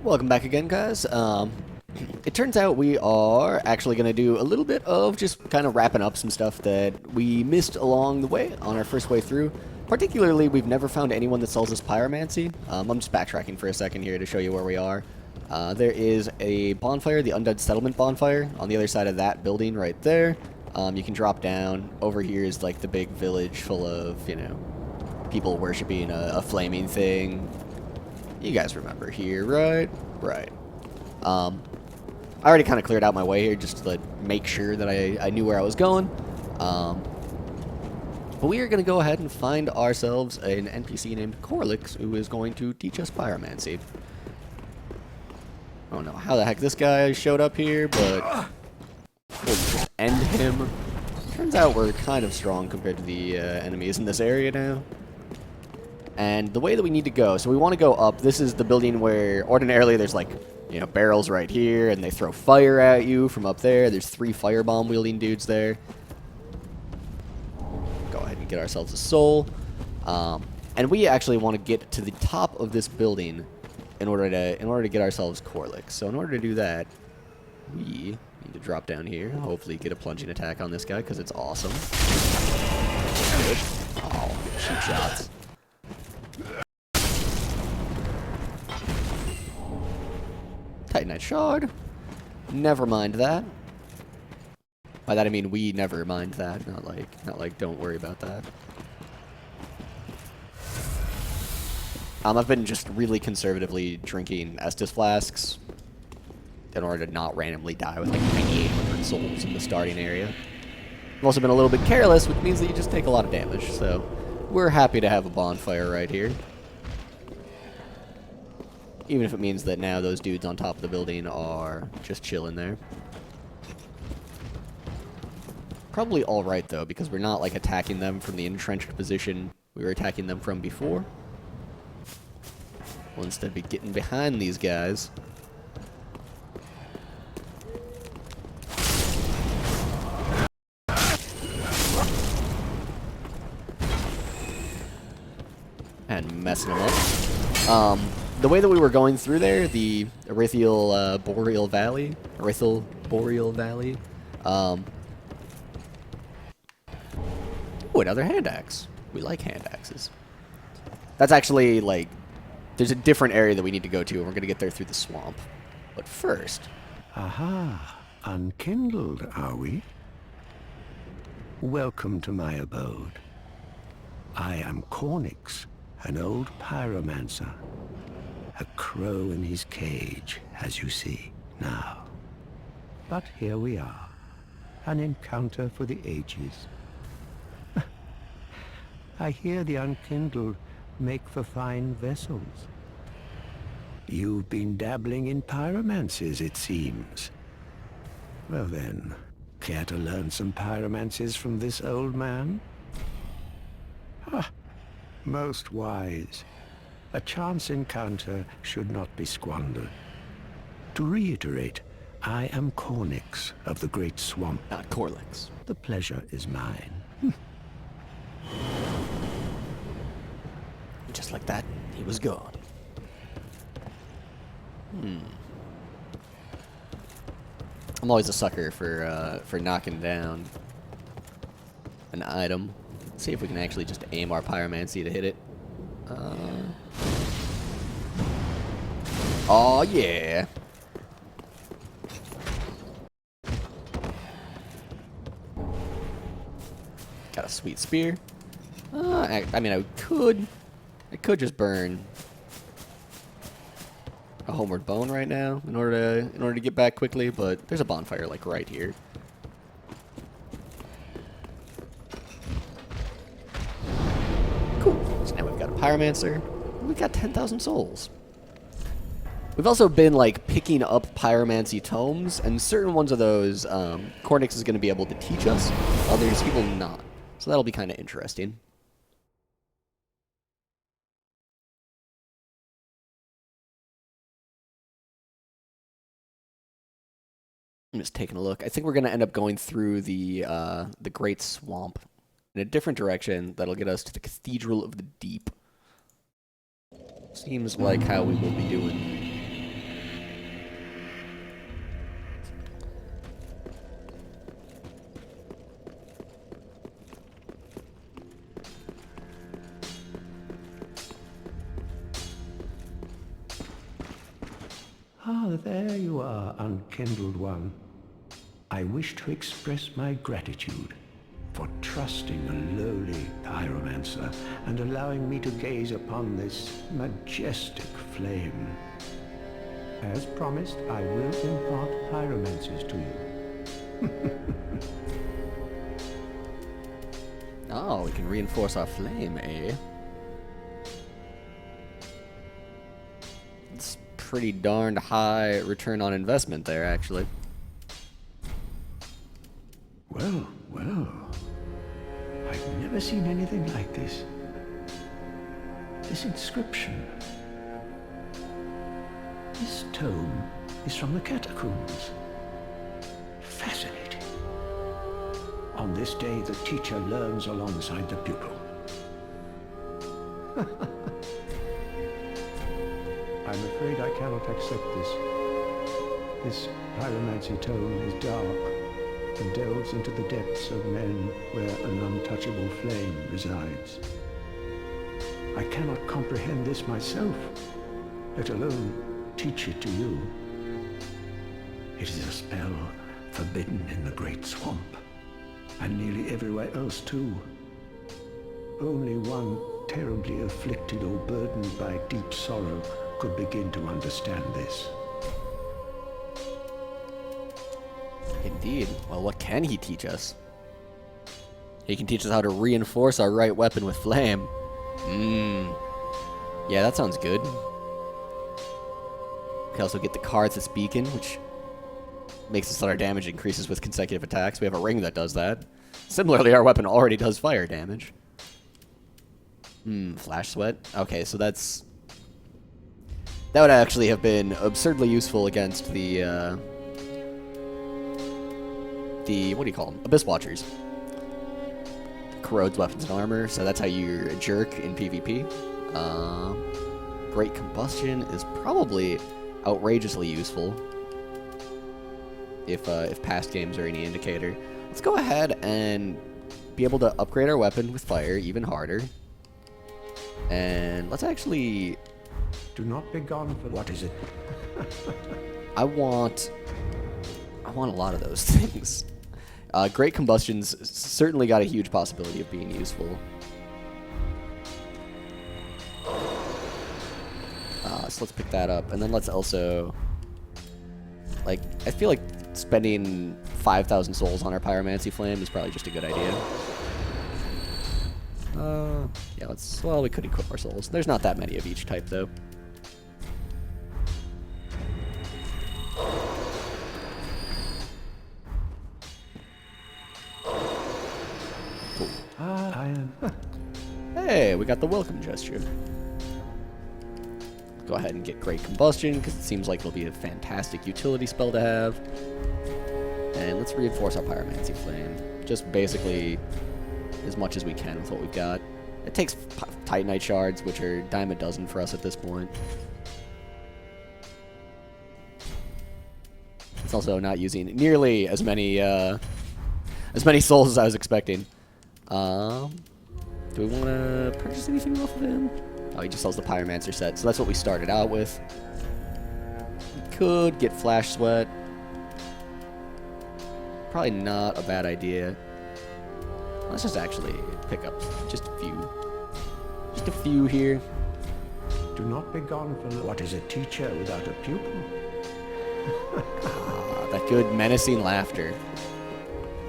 Welcome back again, guys. It turns out we are actually going to do a little bit of just kind of wrapping up some stuff that we missed along the way on our first way through. Particularly, we've never found anyone that sells us pyromancy. I'm just backtracking for a second here to show you where we are. There is a bonfire, the Undead Settlement bonfire, on the other side of that building right there. You can drop down. Over here is like the big village full of, you know, people worshipping a flaming thing. You guys remember here, right? Right. I already kind of cleared out my way here just to make sure that I knew where I was going. But we are going to go ahead and find ourselves an NPC named Corlix who is going to teach us pyromancy. I don't know how the heck this guy showed up here, but we'll just end him. Turns out we're kind of strong compared to the enemies in this area now. And the way that we need to go, so we want to go up. This is the building where ordinarily there's like, you know, barrels right here, and they throw fire at you from up there. There's 3 firebomb wielding dudes there. Go ahead and get ourselves a soul. And we actually want to get to the top of this building in order to get ourselves Corlix. So in order to do that, we need to drop down here. Hopefully get a plunging attack on this guy because it's awesome. Good. Oh, cheap shots. Titanite shard. Never mind that. By that I mean we never mind that. Not like don't worry about that. I've been just really conservatively drinking Estus flasks in order to not randomly die with like 9,800 souls in the starting area. I've also been a little bit careless, which means that you just take a lot of damage. So we're happy to have a bonfire right here. Even if it means that now those dudes on top of the building are just chilling there. Probably alright though, because we're not like attacking them from the entrenched position we were attacking them from before. We'll instead be getting behind these guys. And messing them up. The way that we were going through there, the Erythial Boreal Valley, ooh, another hand axe. We like hand axes. That's actually, like, there's a different area that we need to go to, and we're going to get there through the swamp. But first... Aha, unkindled, are we? Welcome to my abode. I am Cornix, an old pyromancer. A crow in his cage, as you see now. But here we are, an encounter for the ages. I hear the unkindled make for fine vessels. You've been dabbling in pyromancies, it seems. Well then, care to learn some pyromancies from this old man? Ah, most wise. A chance encounter should not be squandered. To reiterate, I am Cornix of the Great Swamp. Not Corlix. The pleasure is mine. Just like that, he was gone. I'm always a sucker for knocking down an item. Let's see if we can actually just aim our pyromancy to hit it. Oh yeah. Got a sweet spear. I mean, I could just burn a homeward bone right now in order to get back quickly, but there's a bonfire like right here. Cool. So now we've got a pyromancer. We've got 10,000 souls. We've also been like picking up pyromancy tomes, and certain ones of those Cornix is going to be able to teach us. Others he will not. So that'll be kind of interesting. I'm just taking a look. I think we're going to end up going through the Great Swamp in a different direction. That'll get us to the Cathedral of the Deep. Seems like how we will be doing. Ah, there you are, unkindled one. I wish to express my gratitude for trusting a lowly pyromancer and allowing me to gaze upon this majestic flame. As promised, I will impart pyromancies to you. Oh, we can reinforce our flame, eh? It's pretty darned high return on investment there, actually. Well, well. I've never seen anything like this. This inscription. This tome is from the catacombs. Fascinating. On this day, the teacher learns alongside the pupil. I'm afraid I cannot accept this. This pyromancy tome is dark and delves into the depths of men where an untouchable flame resides. I cannot comprehend this myself, let alone teach it to you. It is a spell forbidden in the Great Swamp, and nearly everywhere else too. Only one terribly afflicted or burdened by deep sorrow could begin to understand this. Indeed. Well, what can he teach us? He can teach us how to reinforce our right weapon with flame. Yeah, that sounds good. We can also get the cards that's beacon, which makes it so our damage increases with consecutive attacks. We have a ring that does that. Similarly, our weapon already does fire damage. Flash sweat. Okay, so that would actually have been absurdly useful against the what do you call them? Abyss Watchers. Corrodes weapons and armor, so that's how you're a jerk in PvP. Great Combustion is probably outrageously useful if past games are any indicator. Let's go ahead and be able to upgrade our weapon with fire even harder. And let's actually... Do not be gone for... What is it? I want a lot of those things. Great Combustion's certainly got a huge possibility of being useful. So let's pick that up, and then let's also... Like, I feel like spending 5,000 souls on our Pyromancy Flame is probably just a good idea. Yeah, well, we could equip our souls. There's not that many of each type, though. Cool. Hey, we got the welcome gesture. Go ahead and get Great Combustion, because it seems like it'll be a fantastic utility spell to have. And let's reinforce our Pyromancy Flame. Just basically as much as we can with what we've got. It takes Titanite shards, which are dime a dozen for us at this point. It's also not using nearly as many souls as I was expecting. Do we want to purchase anything off of him? Oh, he just sells the Pyromancer set, so that's what we started out with. We could get Flash Sweat. Probably not a bad idea. Let's just actually pick up just a few. Just a few here. Do not be gone for... What is a teacher without a pupil? That good menacing laughter.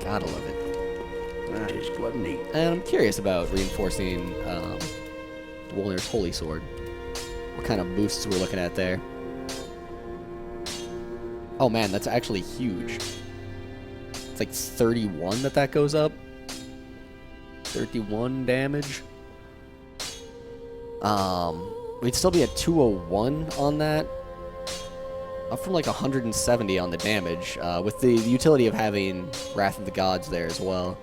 Gotta love it. That is gluttony. And I'm curious about reinforcing Wolnir's Holy Sword. What kind of boosts we're looking at there. Oh man, that's actually huge. It's like 31 that goes up. 31 damage. We'd still be at 201 on that. Up from like 170 on the damage, with the utility of having Wrath of the Gods there as well.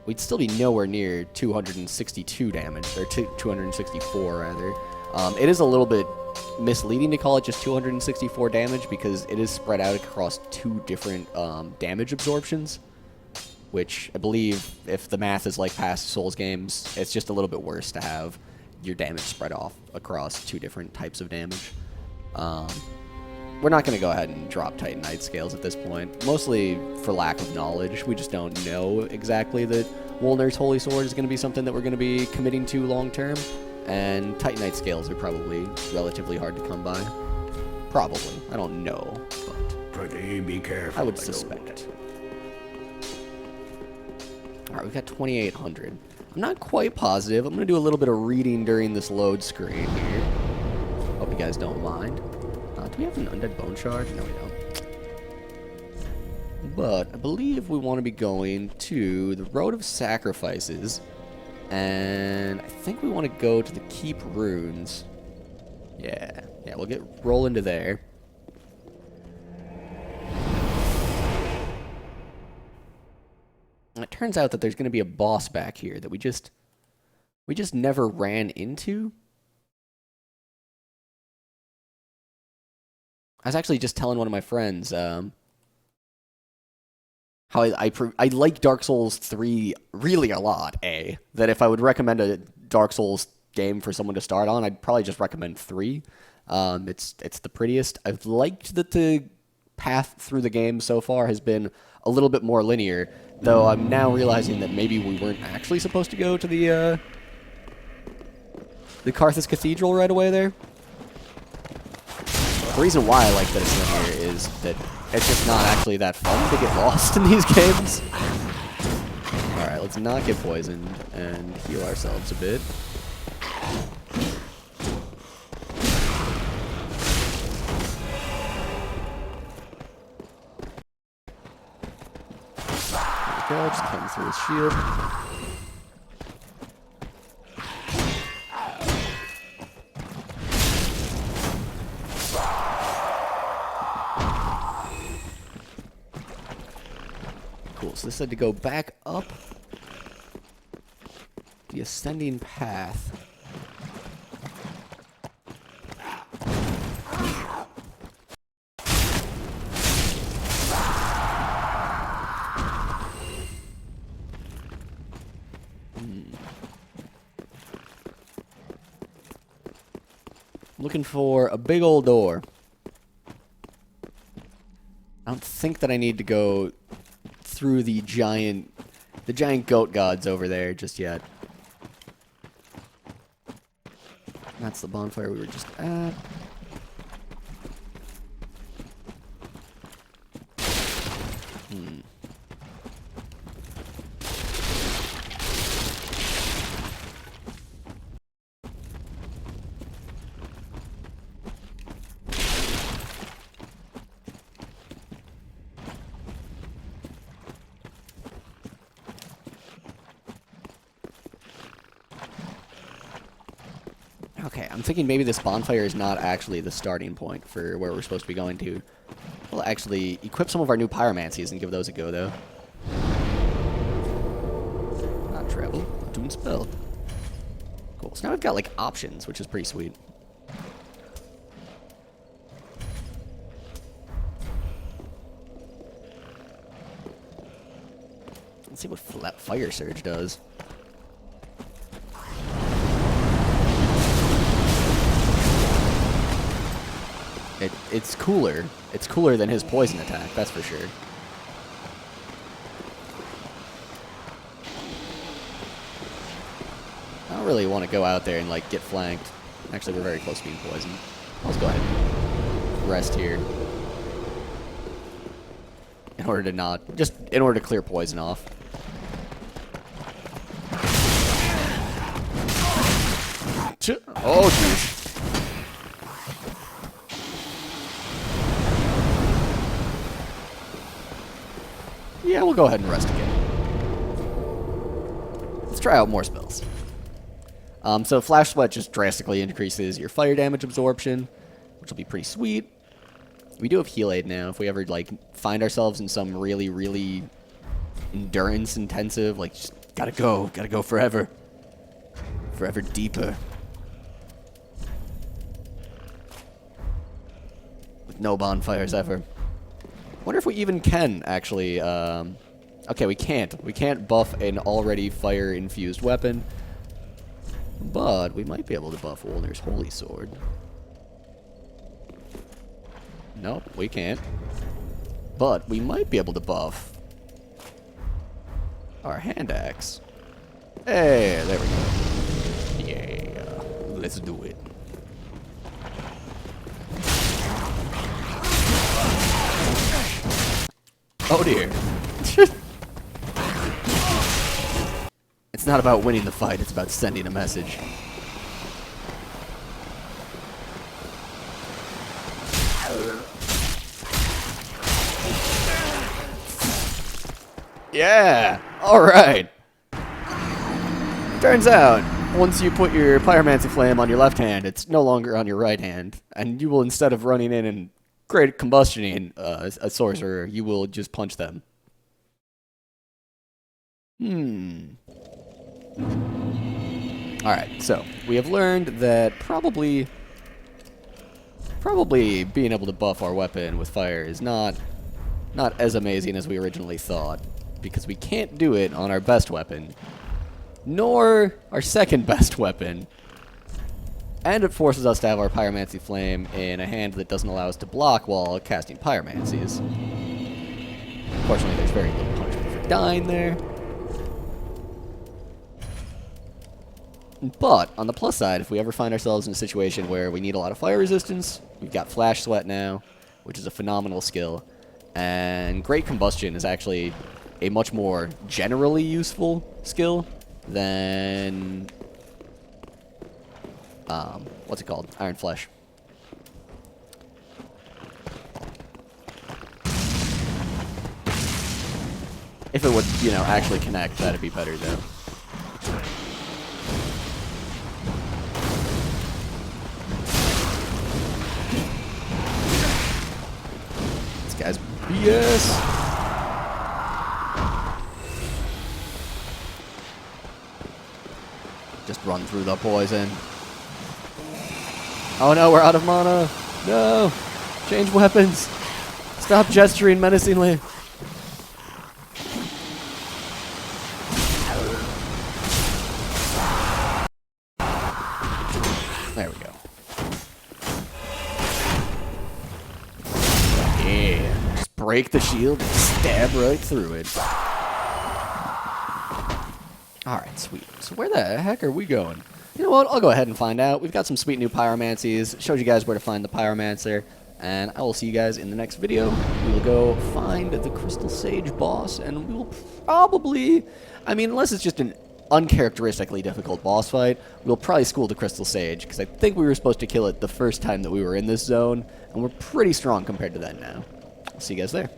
We'd still be nowhere near 262 damage, or 264 rather. It is a little bit misleading to call it just 264 damage because it is spread out across two different damage absorptions, which I believe, if the math is like past Souls games, it's just a little bit worse to have your damage spread off across two different types of damage. We're not going to go ahead and drop Titanite scales at this point, mostly for lack of knowledge. We just don't know exactly that Wolnir's Holy Sword is going to be something that we're going to be committing to long term, and Titanite scales are probably relatively hard to come by. Probably. I don't know, but Pretty be careful. I would suspect. Alright, we've got 2,800. I'm not quite positive. I'm going to do a little bit of reading during this load screen here. Hope you guys don't mind. Do we have an undead bone shard? No, we don't. But I believe we want to be going to the Road of Sacrifices. And I think we want to go to the Keep Runes. Yeah, we'll roll into there. And it turns out that there's going to be a boss back here that we just never ran into. I was actually just telling one of my friends how I like Dark Souls 3 really a lot, that if I would recommend a Dark Souls game for someone to start on, I'd probably just recommend 3. It's the prettiest. I've liked that the path through the game so far has been a little bit more linear, though I'm now realizing that maybe we weren't actually supposed to go to the Carthus Cathedral right away there. The reason why I like that it's linear is that it's just not actually that fun to get lost in these games. Alright, let's not get poisoned and heal ourselves a bit. There we go, just cutting through his shield. So this had to go back up the ascending path. Looking for a big old door. I don't think that I need to go through the giant goat gods over there just yet. That's the bonfire we were just at. Okay, I'm thinking maybe this bonfire is not actually the starting point for where we're supposed to be going to. We'll actually equip some of our new pyromancies and give those a go, though. Not travel, doing spell. Cool, so now we've got, like, options, which is pretty sweet. Let's see what Fire Surge does. It's cooler. It's cooler than his poison attack, that's for sure. I don't really want to go out there and, like, get flanked. Actually, we're very close to being poisoned. Let's go ahead and rest here. In order to clear poison off. Oh, jeez. Yeah, we'll go ahead and rest again. Let's try out more spells. So Flash Sweat just drastically increases your fire damage absorption, which will be pretty sweet. We do have Heal Aid now. If we ever, like, find ourselves in some really, really endurance intensive, like, just gotta go forever. Forever deeper. With no bonfires ever. Wonder if we even can actually, okay, we can't. We can't buff an already fire-infused weapon. But we might be able to buff Wolnir's Holy Sword. Nope, we can't. But we might be able to buff our hand axe. Hey, there we go. Yeah, let's do it. Oh dear. It's not about winning the fight, it's about sending a message. Yeah! Alright! Turns out, once you put your pyromancy flame on your left hand, it's no longer on your right hand. And you will, instead of running in and create combustioning a sorcerer, you will just punch them. Alright, so we have learned that probably being able to buff our weapon with fire is not as amazing as we originally thought, because we can't do it on our best weapon, nor our second best weapon, and it forces us to have our pyromancy flame in a hand that doesn't allow us to block while casting pyromancies. Unfortunately, there's very little punishment for dying there. But, on the plus side, if we ever find ourselves in a situation where we need a lot of fire resistance, we've got Flash Sweat now, which is a phenomenal skill, and Great Combustion is actually a much more generally useful skill than, what's it called? Iron Flesh. If it would, you know, actually connect, that'd be better, though. This guy's BS. Just run through the poison. Oh no, we're out of mana. No. Change weapons. Stop gesturing menacingly. There we go. Yeah. Just break the shield and stab right through it. Alright, sweet. So where the heck are we going? You know what? I'll go ahead and find out. We've got some sweet new pyromancies. Showed you guys where to find the pyromancer. And I will see you guys in the next video. We will go find the Crystal Sage boss. And we will probably... I mean, unless it's just an uncharacteristically difficult boss fight, we'll probably school the Crystal Sage. Because I think we were supposed to kill it the first time that we were in this zone. And we're pretty strong compared to that now. I'll see you guys there.